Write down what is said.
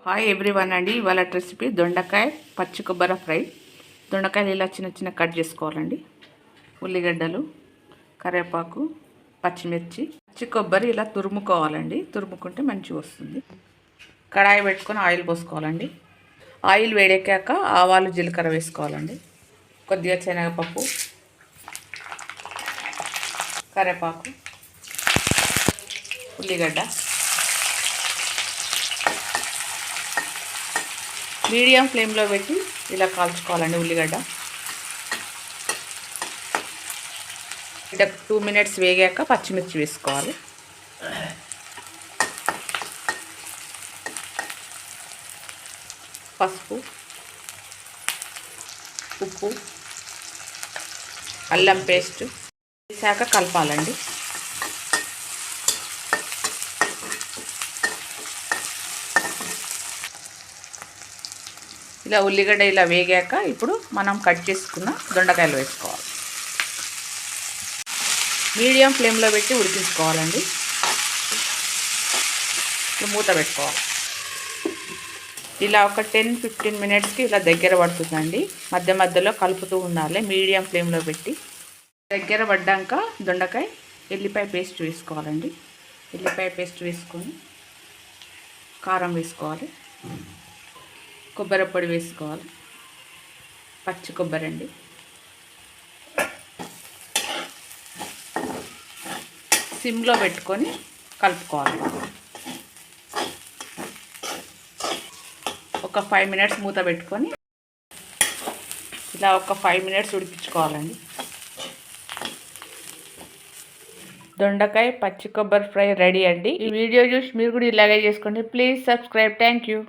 Hi everyone అండి. ఇవాళ recipe దొండకాయ పచ్చి కొబ్బరి ఫ్రై. దొండకాయలు ఇలా చిన్న చిన్న కట్ చేసుకోవాలండి. ఉల్లిగడ్డలు, కరివేపాకు, పచ్చిమిర్చి, పచ్చి కొబ్బరి ఇలా తురుముకోవాలండి. తురుముకుంటే మంచిగా వస్తుంది. కడాయి పెట్టుకొని ఆయిల్ పోసుకోవాలండి. ఆయిల్ వేడెక్కాక ఆవాలు, జీలకర్ర వేసుకోవాలండి. కొద్దిగా శనగపప్పు, కరివేపాకు, ఉల్లిగడ్డ, మీడియం ఫ్లేమ్లో పెట్టి ఇలా కాల్చుకోవాలండి. ఉల్లిగడ్డ 2 మినిట్స్ వేగాక పచ్చిమిర్చి వేసుకోవాలి. పసుపు, ఉప్పు, అల్లం పేస్ట్ వేసాక కలపాలండి. ఇలా ఉల్లిగడ్డ ఇలా వేగాక ఇప్పుడు మనం కట్ చేసుకున్న దొండకాయలు వేసుకోవాలి. మీడియం ఫ్లేమ్లో పెట్టి ఉడికించుకోవాలండి. మూత పెట్టుకోవాలి. ఇలా ఒక 10-15 మినిట్స్కి ఇలా దగ్గర పడుతుందండి. మధ్య మధ్యలో కలుపుతూ ఉండాలి మీడియం ఫ్లేమ్లో పెట్టి. దగ్గర పడ్డాక దొండకాయ ఎల్లిపాయ పేస్ట్ వేసుకోవాలండి. ఎల్లిపాయ పేస్ట్ వేసుకొని కారం వేసుకోవాలి. కొబ్బరి పొడి వేసుకోవాలి. పచ్చి కొబ్బరి అండి. సిమ్లో పెట్టుకొని కలుపుకోవాలి. ఒక 5 మినిట్స్ మూత పెట్టుకొని ఇలా ఒక 5 మినిట్స్ ఉడికించుకోవాలండి. దొండకాయ పచ్చి కొబ్బరి ఫ్రై రెడీ అండి. ఈ వీడియో చూసి మీరు కూడా ఇలాగే చేసుకోండి. Please subscribe. Thank you.